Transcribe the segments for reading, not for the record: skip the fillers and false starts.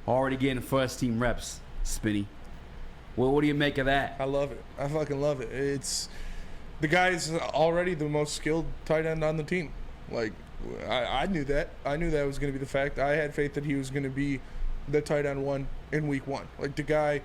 already getting first team reps, Spinny. Well, what do you make of that? I love it. I fucking love it. The guy's already the most skilled tight end on the team. Like, I knew that. I knew that was going to be the fact. I had faith that he was going to be the tight end one in week one. Like, the guy,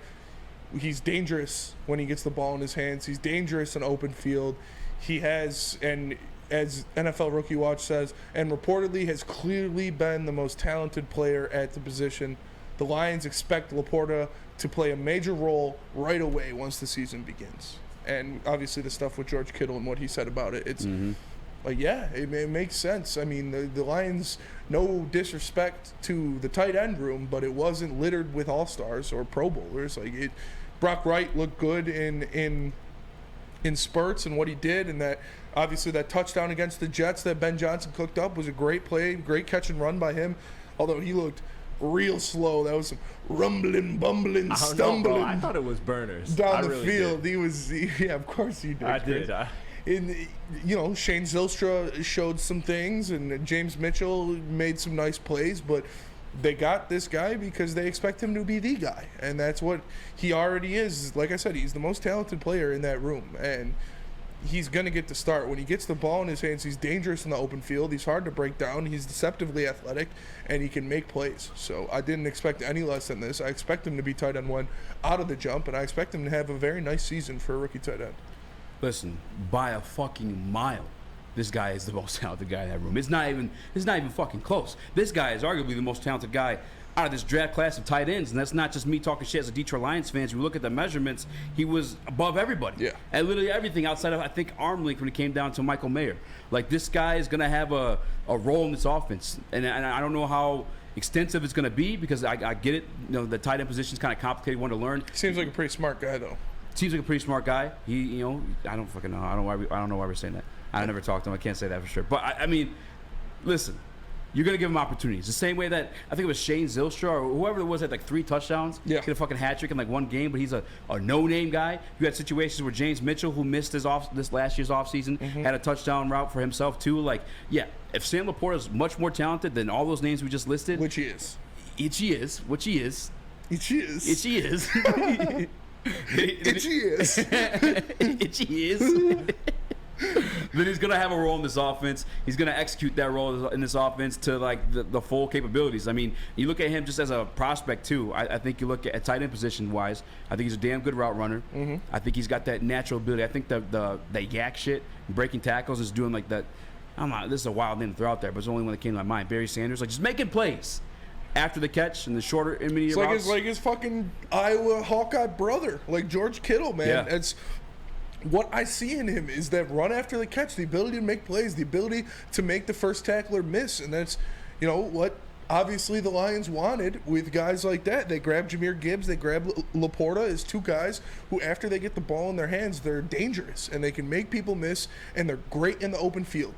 he's dangerous when he gets the ball in his hands. He's dangerous in open field. He has, and as NFL Rookie Watch says, and reportedly has clearly been the most talented player at the position. The Lions expect LaPorta to play a major role right away once the season begins. And obviously the stuff with George Kittle and what he said about it, it's like, yeah, it makes sense. I mean, the Lions, no disrespect to the tight end room, but it wasn't littered with all-stars or Pro Bowlers. Like, Brock Wright looked good in spurts and what he did, and that obviously that touchdown against the Jets that Ben Johnson cooked up was a great play, great catch and run by him, although he looked real slow. That was some rumbling, bumbling, stumbling. I thought it was burners down the really field. Did. Yeah, of course he did. I did. Shane Zylstra showed some things, and James Mitchell made some nice plays, but they got this guy because they expect him to be the guy, and that's what he already is. Like I said, he's the most talented player in that room, and he's going to get the start. When he gets the ball in his hands, he's dangerous in the open field. He's hard to break down. He's deceptively athletic, and he can make plays. So I didn't expect any less than this. I expect him to be tight end one out of the jump, and I expect him to have a very nice season for a rookie tight end. Listen, by a fucking mile, this guy is the most talented guy in that room. It's not even fucking close. This guy is arguably the most talented guy out of this draft class of tight ends, and that's not just me talking shit as a Detroit Lions fan. If you look at the measurements, he was above everybody. Yeah. At literally everything outside of, I think, arm length when it came down to Michael Mayer. Like, this guy is going to have a role in this offense, and I don't know how extensive it's going to be, because I get it. You know, the tight end position is kind of complicated one to learn. Seems like a pretty smart guy, though. Seems like a pretty smart guy. I don't fucking know. I don't know why we're saying that. I never talked to him. I can't say that for sure. But I mean, listen, you're gonna give him opportunities. The same way that I think it was Shane Zylstra or whoever it was had like 3 touchdowns. Yeah. Get a fucking hat trick in like one game, but he's a no-name guy. You had situations where James Mitchell, who missed this last year's offseason, had a touchdown route for himself too. Like, yeah, if Sam LaPorta is much more talented than all those names we just listed, Which he is. Itchy is. Then he's gonna have a role in this offense. He's gonna execute that role in this offense to like the full capabilities. I mean, you look at him just as a prospect too. I think you look at tight end position wise. I think he's a damn good route runner. I think he's got that natural ability. I think the yak shit, breaking tackles, is doing like that. This is a wild name to throw out there, but it's the only one that came to my mind. Barry Sanders, like, just making plays after the catch and the shorter intermediate routes. It's like his fucking Iowa Hawkeye brother, like George Kittle, man. Yeah. It's what I see in him is that run after the catch, the ability to make plays, the ability to make the first tackler miss, and that's, what obviously the Lions wanted with guys like that. They grabbed Jahmyr Gibbs, they grabbed LaPorta as 2 guys who, after they get the ball in their hands, they're dangerous and they can make people miss, and they're great in the open field.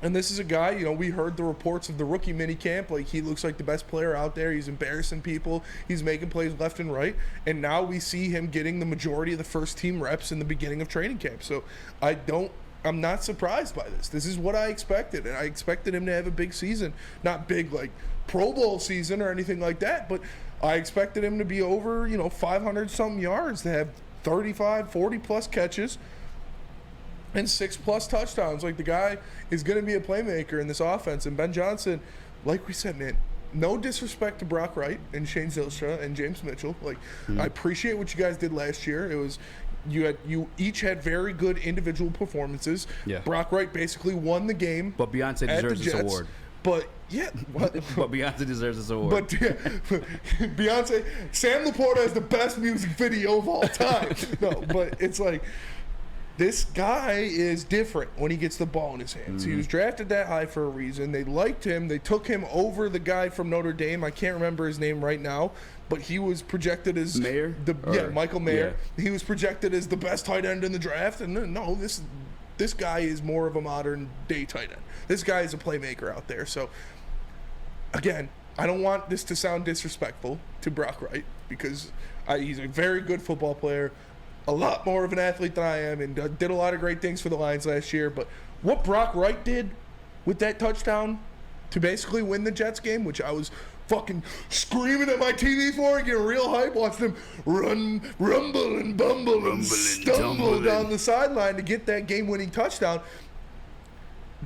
And this is a guy, we heard the reports of the rookie minicamp. Like, he looks like the best player out there. He's embarrassing people. He's making plays left and right. And now we see him getting the majority of the first team reps in the beginning of training camp. So I'm not surprised by this. This is what I expected. And I expected him to have a big season. Not big like Pro Bowl season or anything like that, but I expected him to be over, 500-something yards, to have 35, 40-plus catches and 6+ touchdowns. Like, the guy is going to be a playmaker in this offense. And Ben Johnson, like we said, man, no disrespect to Brock Wright and Shane Zylstra and James Mitchell. Like, I appreciate what you guys did last year. It was you each had very good individual performances. Yeah. Brock Wright basically won the game. But Beyonce deserves this award. But yeah, but Beyonce deserves this award. But yeah, Beyonce, Sam LaPorta has the best music video of all time. No, but it's like, this guy is different when he gets the ball in his hands. He was drafted that high for a reason. They liked him. They took him over the guy from Notre Dame. I can't remember his name right now, but he was projected as Mayer. Michael Mayer. Yeah. He was projected as the best tight end in the draft. And no, this guy is more of a modern day tight end. This guy is a playmaker out there. So again, I don't want this to sound disrespectful to Brock Wright, because he's a very good football player. A lot more of an athlete than I am, and did a lot of great things for the Lions last year. But what Brock Wright did with that touchdown to basically win the Jets game, which I was fucking screaming at my TV for it, getting real hype, watching them rumble and bumble and stumble down the sideline to get that game-winning touchdown.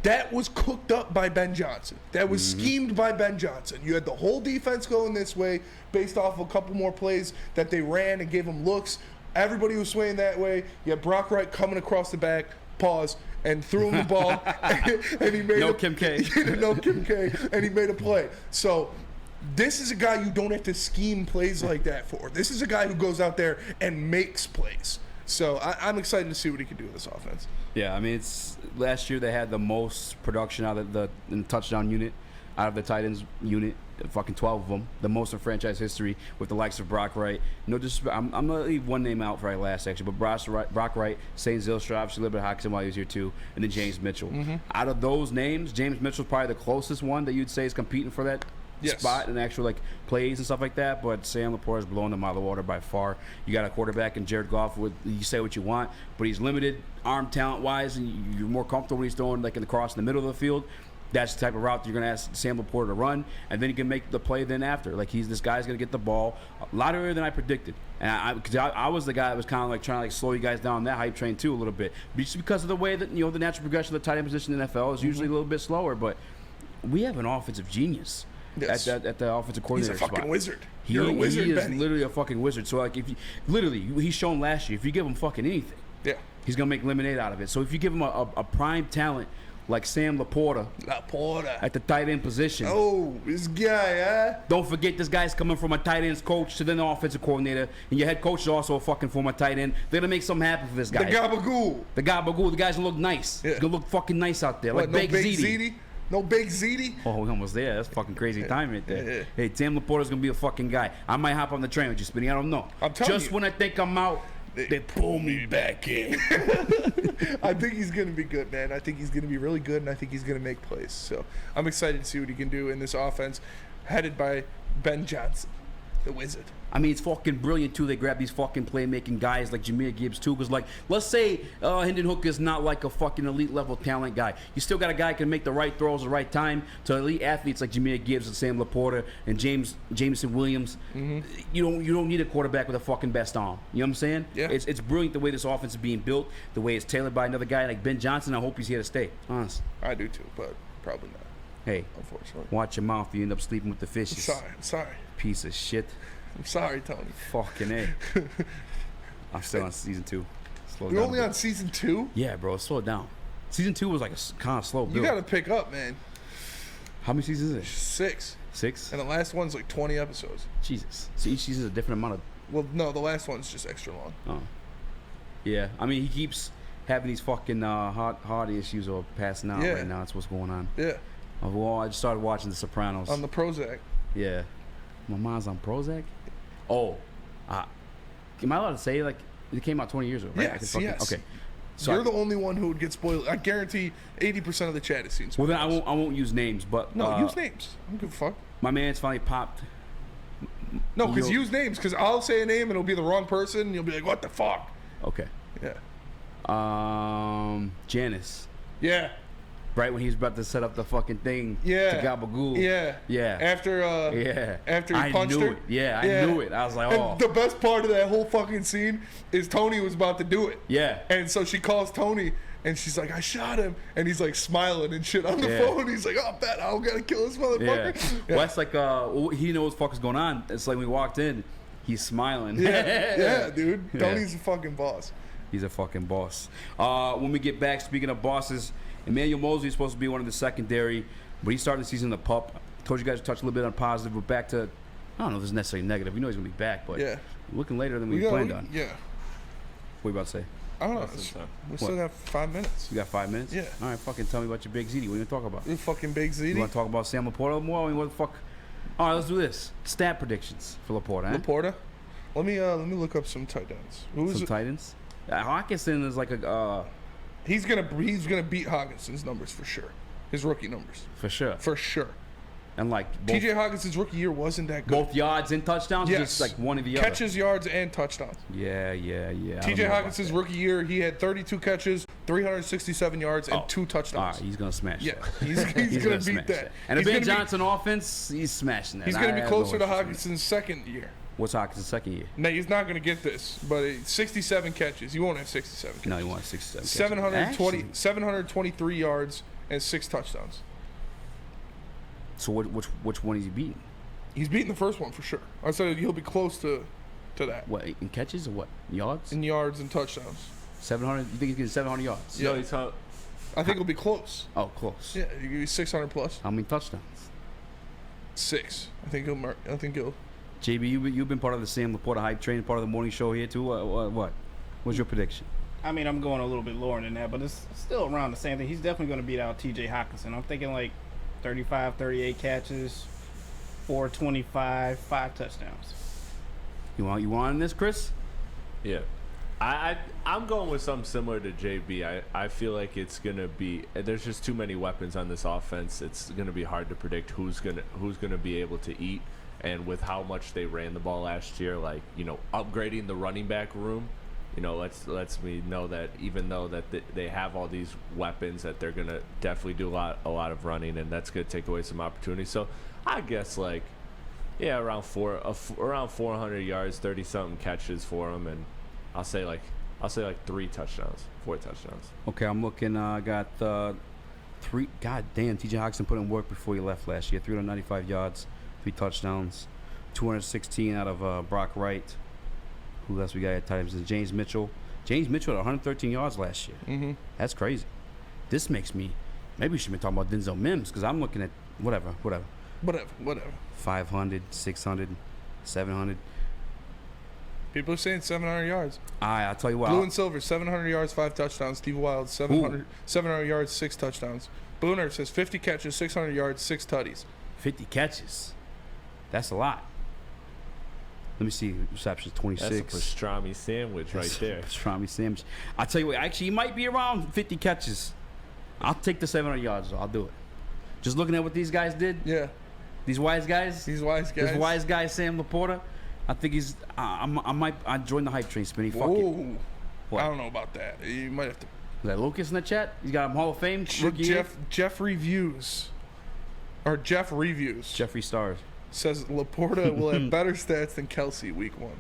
That was cooked up by Ben Johnson. That was schemed by Ben Johnson. You had the whole defense going this way based off of a couple more plays that they ran and gave them looks. Everybody was swaying that way. You had Brock Wright coming across the back, pause, and threw him the ball. And he made Kim K. No Kim K. And he made a play. So this is a guy you don't have to scheme plays like that for. This is a guy who goes out there and makes plays. So I'm excited to see what he can do with this offense. Yeah, I mean, it's last year they had the most production out of the touchdown unit, out of the tight ends unit, fucking 12 of them, the most in franchise history with the likes of Brock Wright. No disrespect, I'm gonna leave one name out for right last actually, but Brock Wright, St. Zylstra, obviously a little bit of Hockenson while he was here too, and then James Mitchell. Out of those names, James Mitchell's probably the closest one that you'd say is competing for that spot and actual like plays and stuff like that, but Sam LaPorta is blowing them out of the water by far. You got a quarterback in Jared Goff with, you say what you want, but he's limited arm talent wise, and you're more comfortable when he's throwing like in the cross in the middle of the field. That's the type of route that you're going to ask Sam LaPorta to run, and then he can make the play then after. Like this guy's going to get the ball a lot earlier than I predicted, and I was the guy that was kind of like trying to like slow you guys down on that hype train too a little bit, just because of the way that the natural progression of the tight end position in the NFL is usually a little bit slower. But we have an offensive genius. Yes. At the offensive coordinator He's a fucking spot. Wizard. You're a wizard, He is Benny. literally a fucking wizard. So like, if you he's shown last year, if you give him fucking anything, he's gonna make lemonade out of it. So if you give him a prime talent like Sam LaPorta at the tight end position, this guy, huh? don't forget this guy's coming from a tight ends coach to then the offensive coordinator, and your head coach is also a fucking former tight end. They're gonna make something happen for this guy. The gabagool. The guy's gonna look nice. He's gonna look fucking nice out there, like Big Ziti. No Big Ziti? Oh, we almost there. That's fucking crazy time right there. Hey, Sam LaPorta's going to be a fucking guy. I might hop on the train with you, Spinny. I don't know. I'm telling you. Just when I think I'm out, they pull me back in. I think he's going to be good, man. I think he's going to be really good, and I think he's going to make plays. So I'm excited to see what he can do in this offense headed by Ben Johnson, the Wizard. I mean, it's fucking brilliant, too. They grab these fucking playmaking guys like Jahmyr Gibbs, too. Because, like, let's say Hendon Hooker is not like a fucking elite-level talent guy. You still got a guy who can make the right throws at the right time to elite athletes like Jahmyr Gibbs and Sam LaPorta and Jameson Williams. You don't need a quarterback with a fucking best arm. You know what I'm saying? Yeah. It's brilliant the way this offense is being built, the way it's tailored by another guy like Ben Johnson. I hope he's here to stay. Honest. I do, too, but probably not. Hey, unfortunately. Watch your mouth. You end up sleeping with the fishes. I'm sorry. Piece of shit. I'm sorry, Tony. Fucking A. I'm still on season 2. You're only on season 2? Yeah, bro. Slow it down. Season 2 was like a kind of slow build. You got to pick up, man. How many seasons is it? 6. 6? And the last one's like 20 episodes. Jesus. So each season is a different amount of... Well, no, the last one's just extra long. Oh. Yeah. I mean, he keeps having these fucking heart issues or passing out right now. That's what's going on. Yeah. Well, I just started watching The Sopranos. On the Prozac. Yeah. My mom's on Prozac? Oh, am I allowed to say, like, it came out 20 years ago, right? Yes. Okay. So you're the only one who would get spoiled. I guarantee 80% of the chat has seen spoilers. Well, then I won't use names, but... No, use names. I don't give a fuck. My man's finally popped. No, because use names, because I'll say a name and it'll be the wrong person, and you'll be like, what the fuck? Okay. Yeah. Janice. Yeah. Right when he was about to set up the fucking thing to Gabagool. Yeah. After he punched her. I knew it. I was like, oh. And the best part of that whole fucking scene is Tony was about to do it. Yeah. And so she calls Tony, and she's like, I shot him. And he's like smiling and shit on the phone. He's like, oh, bet I don't gotta kill this motherfucker. Well, that's like, he knows what the fuck is going on. It's like when we walked in, he's smiling. Yeah, dude. Tony's a fucking boss. He's a fucking boss. When we get back, speaking of bosses, Emmanuel Mosley is supposed to be one of the secondary, but he started the season in the pup. Told you guys to touch a little bit on positive. We're back to, I don't know if this is necessarily negative. We know he's going to be back, but looking later than we planned on. Yeah. What are you about to say? I don't know. We still got 5 minutes. You got 5 minutes? Yeah. All right, fucking tell me about your Big Ziti. What are you going to talk about? You fucking Big Ziti? You want to talk about Sam LaPorta more? I mean, what the fuck? All right, let's do this. Stat predictions for LaPorta, huh? LaPorta? Let me look up some tight ends. Tight ends? Hockenson is like a... He's gonna beat Hawkinson's numbers for sure. His rookie numbers. For sure. For sure. And like both, T.J. Hawkinson's rookie year wasn't that good. both yards and touchdowns, Yes. just like one of the Catches, yards, and touchdowns. Yeah. T.J. Hawkinson's rookie year, he had 32 catches, 367 yards, and 2 touchdowns. All right, he's gonna smash. Yeah, that. he's going to smash beat that. And the He's Ben gonna be- Johnson offense, he's smashing that. He's going to be I closer have to no issues with it. Hawkinson's second year. What's Hawkinson's second year? No, he's not going to get this, but 67 catches. He won't have 67 catches. No, he won 67. 723 yards and 6 touchdowns. So which one is he beating? He's beating the first one for sure. I said he'll be close to that What, in catches or what? Yards? in yards and touchdowns. 700. You think he's getting 700 yards? Yeah. Yo, he's how, I think he'll be close. Oh, close. Yeah, he'll give you 600 plus. How many touchdowns? 6. I think he'll. JB, you've been part of the Sam LaPorta hype train, part of the morning show here too. What? What's your prediction? I mean, I'm going a little bit lower than that, but it's still around the same thing. He's definitely going to beat out T.J. Hawkinson. I'm thinking like 35, 38 catches, 425, 5 touchdowns. You want on this, Chris? yeah. I'm going with something similar to JB. I feel like it's gonna be. There's just too many weapons on this offense. It's gonna be hard to predict who's gonna be able to eat. And with how much they ran the ball last year, like, you know, upgrading the running back room, you know, lets me know that even though that they have all these weapons, that they're gonna definitely do a lot of running, and that's gonna take away some opportunities. So I guess like, yeah, around 400 yards, 30 something catches for them, and I'll say like 4 touchdowns. Okay, I'm looking. I got 3. God damn, T.J. Hawkinson put in work before he left last year. 395 yards, 3 touchdowns, 216 out of Brock Wright. Who else we got at times? James Mitchell. James Mitchell had 113 yards last year. Mm-hmm. That's crazy. This makes me. Maybe we should be talking about Denzel Mims because I'm looking at whatever. 500, 600, 700. People are saying 700 yards. I'll tell you what. Blue and silver, 700 yards, 5 touchdowns. Steve Wild, 700 yards, 6 touchdowns. Booner says 50 catches, 600 yards, 6 tutties. 50 catches. That's a lot. Let me see. Receptions 26. That's a pastrami sandwich right there. Pastrami sandwich. I'll tell you what. Actually, he might be around 50 catches. I'll take the 700 yards. I'll do it. Just looking at what these guys did. Yeah. These wise guys. These wise guys. This wise guy, Sam LaPorta. I think he's. I join the hype train, Spinny. Fuck it. Whoa. What? I don't know about that. You might have to. Is that Lucas in the chat? He's got him Hall of Fame. Rookie year? Jeff Reviews. Or Jeff Reviews. Jeffree Stars. Says LaPorta will have better stats than Kelsey week 1.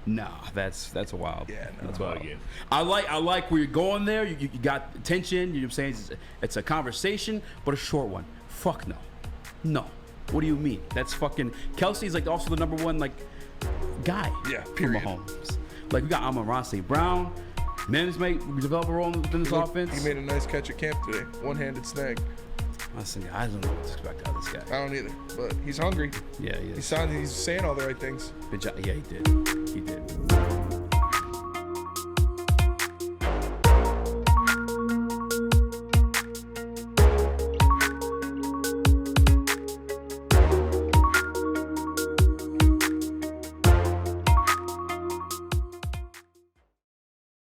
Nah, that's a wild. Yeah, no. That's about again. I like where you're going there. You got attention. You know what I'm saying? It's a conversation, but a short one. Fuck no. No. What do you mean? That's fucking Kelsey's like also the number 1 like guy. Yeah, for period. Mahomes. Like we got Amon-Ra St. Brown. Mims may develop a role within this offense. He made a nice catch at camp today. One-handed snag. Listen, I don't know what to expect out of this guy. I don't either, but he's hungry. Yeah, he is. He's saying all the right things. Yeah, he did.